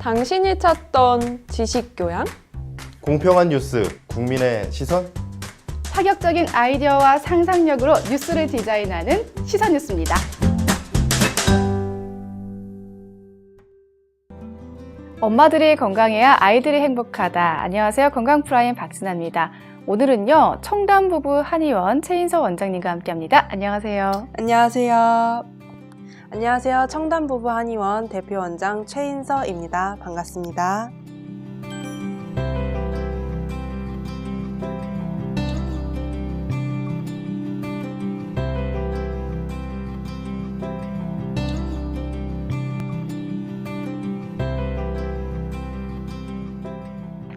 당신이 찾던 지식교양? 공평한 뉴스, 국민의 시선? 파격적인 아이디어와 상상력으로 뉴스를 디자인하는 시선뉴스입니다. 엄마들이 건강해야 아이들이 행복하다. 안녕하세요. 건강프라임 박진아입니다. 오늘은요, 청담부부 한의원 최인서 원장님과 함께합니다. 안녕하세요. 안녕하세요. 안녕하세요. 청담부부 한의원 대표원장 최인서입니다. 반갑습니다.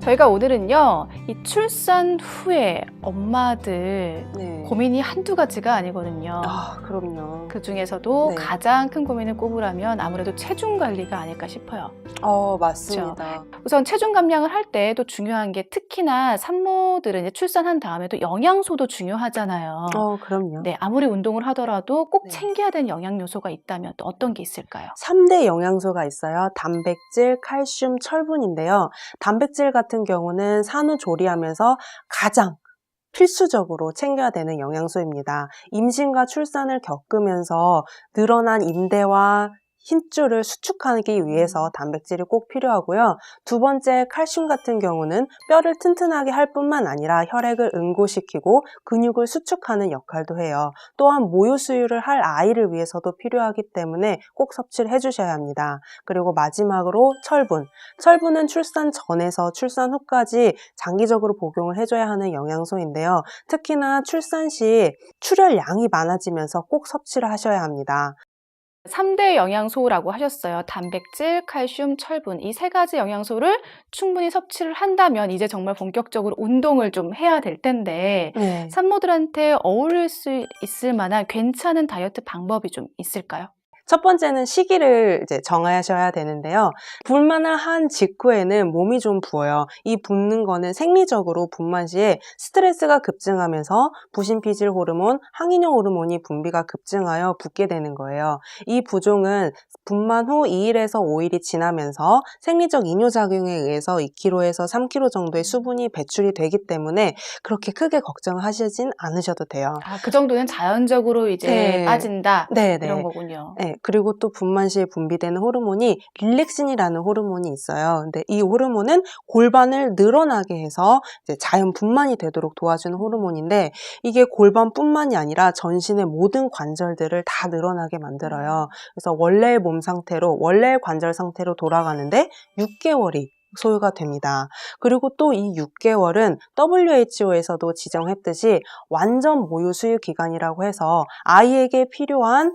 저희가 오늘은요, 이 출산 후에 엄마들 네. 고민이 한두 가지가 아니거든요. 그럼요. 그 중에서도 네. 가장 큰 고민을 꼽으라면 아무래도 체중 관리가 아닐까 싶어요. 맞습니다. 우선 체중 감량을 할 때 또 중요한 게 특히나 산모들은 이제 출산한 다음에도 영양소도 중요하잖아요. 그럼요. 네, 아무리 운동을 하더라도 꼭 네. 챙겨야 되는 영양 요소가 있다면 또 어떤 게 있을까요? 3대 영양소가 있어요. 단백질, 칼슘, 철분인데요. 단백질 같은 경우는 산후조리하면서 가장 필수적으로 챙겨야 되는 영양소입니다. 임신과 출산을 겪으면서 늘어난 인대와 힘줄을 수축하기 위해서 단백질이 꼭 필요하고요. 두 번째, 칼슘 같은 경우는 뼈를 튼튼하게 할 뿐만 아니라 혈액을 응고시키고 근육을 수축하는 역할도 해요. 또한 모유 수유를 할 아이를 위해서도 필요하기 때문에 꼭 섭취를 해주셔야 합니다. 그리고 마지막으로 철분. 철분은 출산 전에서 출산 후까지 장기적으로 복용을 해줘야 하는 영양소인데요. 특히나 출산 시 출혈량이 많아지면서 꼭 섭취를 하셔야 합니다. 3대 영양소라고 하셨어요. 단백질, 칼슘, 철분. 이 세 가지 영양소를 충분히 섭취를 한다면 이제 정말 본격적으로 운동을 좀 해야 될 텐데 네. 산모들한테 어울릴 수 있을 만한 괜찮은 다이어트 방법이 좀 있을까요? 첫 번째는 시기를 이제 정하셔야 되는데요. 불만을 한 직후에는 몸이 좀 부어요. 이 붓는 거는 생리적으로 분만 시에 스트레스가 급증하면서 부신피질 호르몬, 항인형 호르몬이 분비가 급증하여 붓게 되는 거예요. 이 부종은 분만 후 2일에서 5일이 지나면서 생리적 이뇨작용에 의해서 2kg에서 3kg 정도의 수분이 배출이 되기 때문에 그렇게 크게 걱정하시진 않으셔도 돼요. 그 정도는 자연적으로 이제 네. 빠진다. 네, 이런 네. 거군요. 네, 그리고 또 분만 시에 분비되는 호르몬이 릴렉신이라는 호르몬이 있어요. 근데 이 호르몬은 골반을 늘어나게 해서 이제 자연 분만이 되도록 도와주는 호르몬인데 이게 골반뿐만이 아니라 전신의 모든 관절들을 다 늘어나게 만들어요. 그래서 원래의 몸 상태로, 원래의 관절 상태로 돌아가는데 6개월이 소요가 됩니다. 그리고 또 이 6개월은 WHO에서도 지정했듯이 완전 모유 수유 기간이라고 해서 아이에게 필요한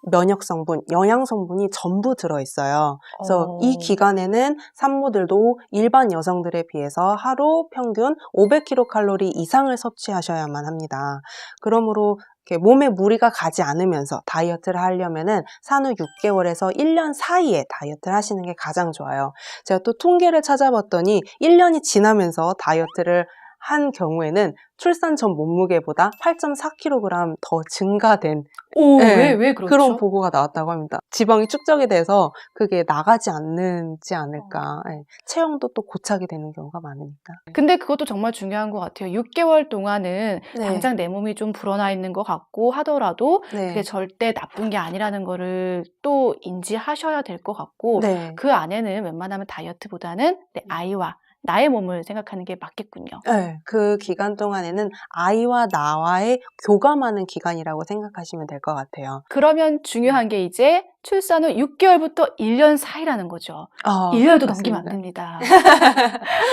면역 성분, 영양 성분이 전부 들어있어요. 그래서 이 기간에는 산모들도 일반 여성들에 비해서 하루 평균 500kcal 이상을 섭취하셔야만 합니다. 그러므로 이렇게 몸에 무리가 가지 않으면서 다이어트를 하려면은 산후 6개월에서 1년 사이에 다이어트를 하시는 게 가장 좋아요. 제가 또 통계를 찾아봤더니 1년이 지나면서 다이어트를 한 경우에는 출산 전 몸무게보다 8.4kg 더 증가된 왜 그렇죠? 그런 보고가 나왔다고 합니다. 지방이 축적이 돼서 그게 나가지 않지 않을까. 체형도 또 고착이 되는 경우가 많으니까. 근데 그것도 정말 중요한 것 같아요. 6개월 동안은 네. 당장 내 몸이 좀 불어나 있는 것 같고 하더라도 네. 그게 절대 나쁜 게 아니라는 거를 또 인지하셔야 될 것 같고 네. 그 안에는 웬만하면 다이어트보다는 내 아이와 나의 몸을 생각하는 게 맞겠군요. 네, 그 기간 동안에는 아이와 나와의 교감하는 기간이라고 생각하시면 될 것 같아요. 그러면 중요한 게 이제 출산 후 6개월부터 1년 사이라는 거죠. 1년도 넘기면 안 됩니다.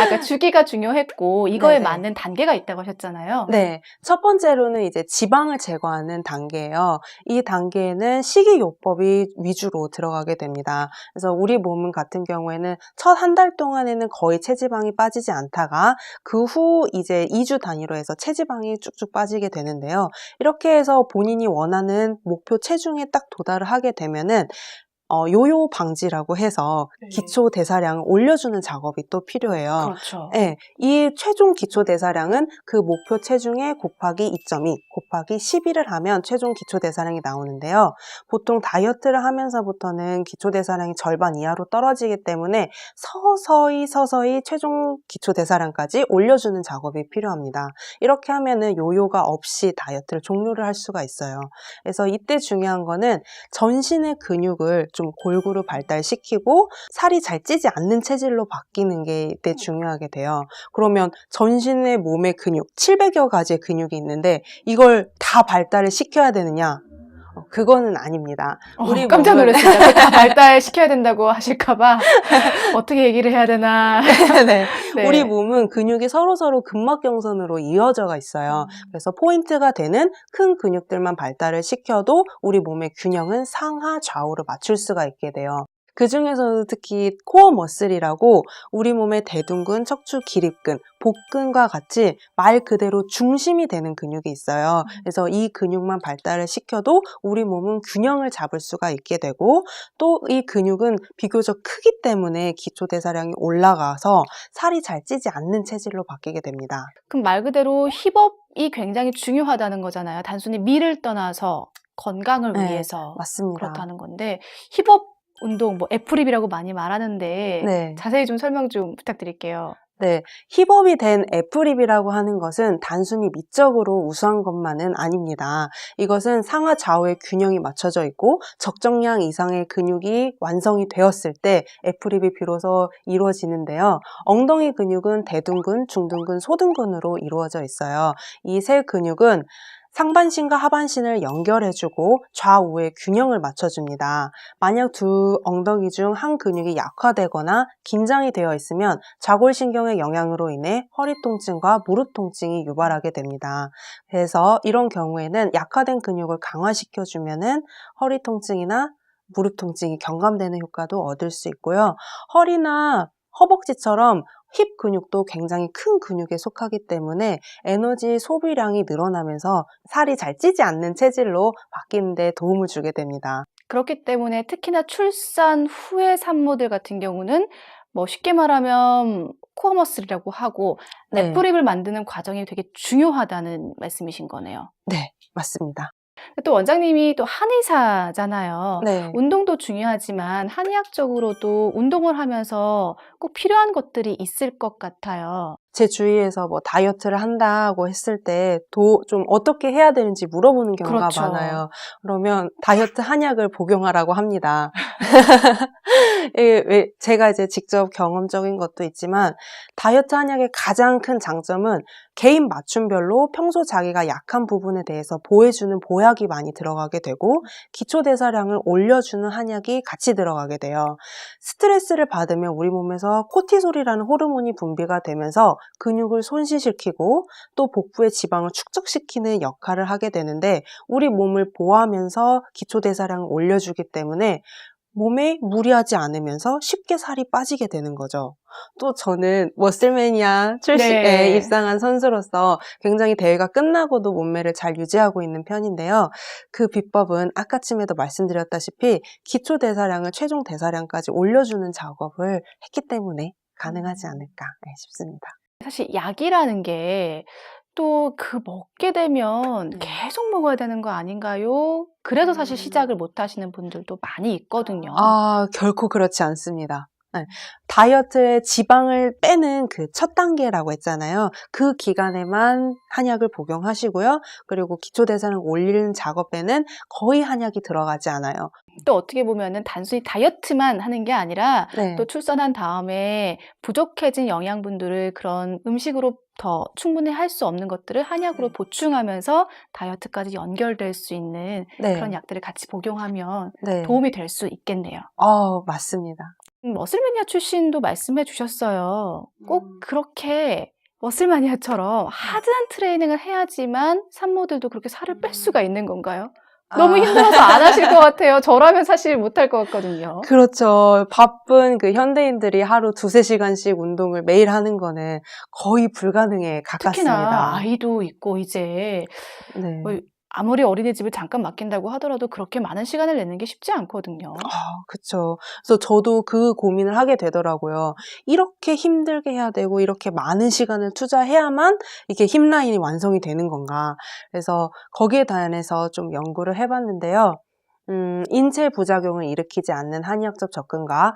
아까 주기가 중요했고 이거에 네네. 맞는 단계가 있다고 하셨잖아요. 네, 첫 번째로는 이제 지방을 제거하는 단계예요. 이 단계에는 식이요법이 위주로 들어가게 됩니다. 그래서 우리 몸 같은 경우에는 첫 한 달 동안에는 거의 체지방이 빠지지 않다가 그 후 이제 2주 단위로 해서 체지방이 쭉쭉 빠지게 되는데요. 이렇게 해서 본인이 원하는 목표 체중에 딱 도달을 하게 되면은 요요 방지라고 해서 네. 기초 대사량을 올려주는 작업이 또 필요해요. 그렇죠. 네, 이 최종 기초 대사량은 그 목표 체중에 곱하기 2.2 곱하기 12를 하면 최종 기초 대사량이 나오는데요. 보통 다이어트를 하면서부터는 기초 대사량이 절반 이하로 떨어지기 때문에 서서히 최종 기초 대사량까지 올려주는 작업이 필요합니다. 이렇게 하면은 요요가 없이 다이어트를 종료를 할 수가 있어요. 그래서 이때 중요한 거는 전신의 근육을 좀 골고루 발달시키고 살이 잘 찌지 않는 체질로 바뀌는 게 이때 중요하게 돼요. 그러면 전신의 몸의 근육, 700여 가지의 근육이 있는데 이걸 다 발달을 시켜야 되느냐? 그거는 아닙니다. 우리 깜짝 몸은 놀랐습니다. 다 발달시켜야 된다고 하실까봐 어떻게 얘기를 해야 되나. 네. 네. 우리 몸은 근육이 서로서로 근막경선으로 이어져가 있어요. 그래서 포인트가 되는 큰 근육들만 발달을 시켜도 우리 몸의 균형은 상하 좌우로 맞출 수가 있게 돼요. 그 중에서도 특히 코어 머슬이라고 우리 몸의 대둔근, 척추 기립근, 복근과 같이 말 그대로 중심이 되는 근육이 있어요. 그래서 이 근육만 발달을 시켜도 우리 몸은 균형을 잡을 수가 있게 되고 또 이 근육은 비교적 크기 때문에 기초 대사량이 올라가서 살이 잘 찌지 않는 체질로 바뀌게 됩니다. 그럼 말 그대로 힙업이 굉장히 중요하다는 거잖아요. 단순히 미를 떠나서 건강을 네, 위해서 맞습니다. 그렇다는 건데 힙업 운동, 뭐 애플힙이라고 많이 말하는데 네. 자세히 좀 설명 좀 부탁드릴게요. 네, 힙업이 된 애플힙이라고 하는 것은 단순히 미적으로 우수한 것만은 아닙니다. 이것은 상하 좌우의 균형이 맞춰져 있고 적정량 이상의 근육이 완성이 되었을 때 애플힙이 비로소 이루어지는데요. 엉덩이 근육은 대둔근, 중둔근, 소둔근으로 이루어져 있어요. 이 세 근육은 상반신과 하반신을 연결해주고 좌우의 균형을 맞춰줍니다. 만약 두 엉덩이 중 한 근육이 약화되거나 긴장이 되어 있으면 좌골신경의 영향으로 인해 허리 통증과 무릎 통증이 유발하게 됩니다. 그래서 이런 경우에는 약화된 근육을 강화시켜주면은 허리 통증이나 무릎 통증이 경감되는 효과도 얻을 수 있고요. 허리나 허벅지처럼 힙 근육도 굉장히 큰 근육에 속하기 때문에 에너지 소비량이 늘어나면서 살이 잘 찌지 않는 체질로 바뀌는 데 도움을 주게 됩니다. 그렇기 때문에 특히나 출산 후의 산모들 같은 경우는 뭐 쉽게 말하면 코어 머슬이라고 하고 네. 애플힙을 만드는 과정이 되게 중요하다는 말씀이신 거네요. 네, 맞습니다. 또 원장님이 또 한의사잖아요. 네. 운동도 중요하지만 한의학적으로도 운동을 하면서 꼭 필요한 것들이 있을 것 같아요. 제 주위에서 뭐 다이어트를 한다고 했을 때 좀 어떻게 해야 되는지 물어보는 경우가 그렇죠. 많아요. 그러면 다이어트 한약을 복용하라고 합니다. 제가 이제 직접 경험적인 것도 있지만 다이어트 한약의 가장 큰 장점은 개인 맞춤별로 평소 자기가 약한 부분에 대해서 보호해주는 보약이 많이 들어가게 되고 기초 대사량을 올려주는 한약이 같이 들어가게 돼요. 스트레스를 받으면 우리 몸에서 코티솔이라는 호르몬이 분비가 되면서 근육을 손실시키고 또 복부의 지방을 축적시키는 역할을 하게 되는데 우리 몸을 보호하면서 기초 대사량을 올려주기 때문에 몸에 무리하지 않으면서 쉽게 살이 빠지게 되는 거죠. 또 저는 머슬매니아 출시에 네. 입상한 선수로서 굉장히 대회가 끝나고도 몸매를 잘 유지하고 있는 편인데요. 그 비법은 아까쯤에도 말씀드렸다시피 기초 대사량을 최종 대사량까지 올려주는 작업을 했기 때문에 가능하지 않을까 싶습니다. 사실 약이라는 게 또 그 먹게 되면 네. 계속 먹어야 되는 거 아닌가요? 그래서 사실 시작을 못 하시는 분들도 많이 있거든요. 결코 그렇지 않습니다. 네. 다이어트의 지방을 빼는 그 첫 단계라고 했잖아요. 그 기간에만 한약을 복용하시고요. 그리고 기초대사량을 올리는 작업에는 거의 한약이 들어가지 않아요. 또 어떻게 보면은 단순히 다이어트만 하는 게 아니라 네. 또 출산한 다음에 부족해진 영양분들을 그런 음식으로 더 충분히 할 수 없는 것들을 한약으로 보충하면서 다이어트까지 연결될 수 있는 네. 그런 약들을 같이 복용하면 네. 도움이 될 수 있겠네요. 맞습니다. 머슬매니아 출신도 말씀해 주셨어요. 꼭 그렇게 머슬매니아처럼 하드한 트레이닝을 해야지만 산모들도 그렇게 살을 뺄 수가 있는 건가요? 너무 힘들어서 안 하실 것 같아요. 저라면 사실 못할 것 같거든요. 그렇죠. 바쁜 그 현대인들이 하루 2-3시간씩 운동을 매일 하는 거는 거의 불가능에 가깝습니다. 특히나 아이도 있고 이제 네. 뭐 아무리 어린이집을 잠깐 맡긴다고 하더라도 그렇게 많은 시간을 내는 게 쉽지 않거든요. 그쵸. 그래서 저도 그 고민을 하게 되더라고요. 이렇게 힘들게 해야 되고 이렇게 많은 시간을 투자해야만 이게 힙 라인이 완성이 되는 건가. 그래서 거기에 대해서 좀 연구를 해봤는데요. 인체 부작용을 일으키지 않는 한의학적 접근과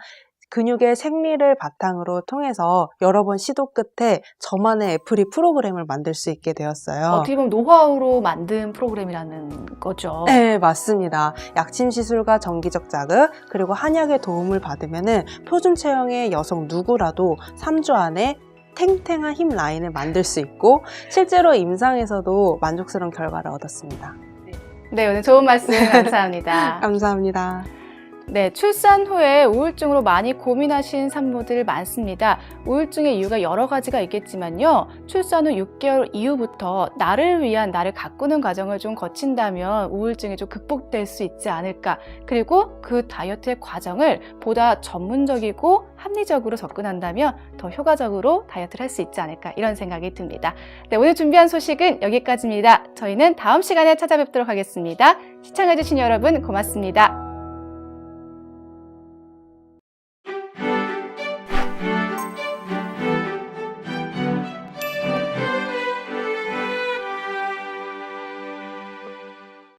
근육의 생리를 바탕으로 통해서 여러 번 시도 끝에 저만의 애프리 프로그램을 만들 수 있게 되었어요. 어떻게 보면 노하우로 만든 프로그램이라는 거죠. 네, 맞습니다. 약침 시술과 정기적 자극, 그리고 한약의 도움을 받으면은 표준 체형의 여성 누구라도 3주 안에 탱탱한 힙 라인을 만들 수 있고 실제로 임상에서도 만족스러운 결과를 얻었습니다. 네, 오늘 좋은 말씀 감사합니다. 감사합니다. 네, 출산 후에 우울증으로 많이 고민하신 산모들 많습니다. 우울증의 이유가 여러 가지가 있겠지만요. 출산 후 6개월 이후부터 나를 위한 나를 가꾸는 과정을 좀 거친다면 우울증이 좀 극복될 수 있지 않을까. 그리고 그 다이어트의 과정을 보다 전문적이고 합리적으로 접근한다면 더 효과적으로 다이어트를 할 수 있지 않을까 이런 생각이 듭니다. 네, 오늘 준비한 소식은 여기까지입니다. 저희는 다음 시간에 찾아뵙도록 하겠습니다. 시청해주신 여러분 고맙습니다.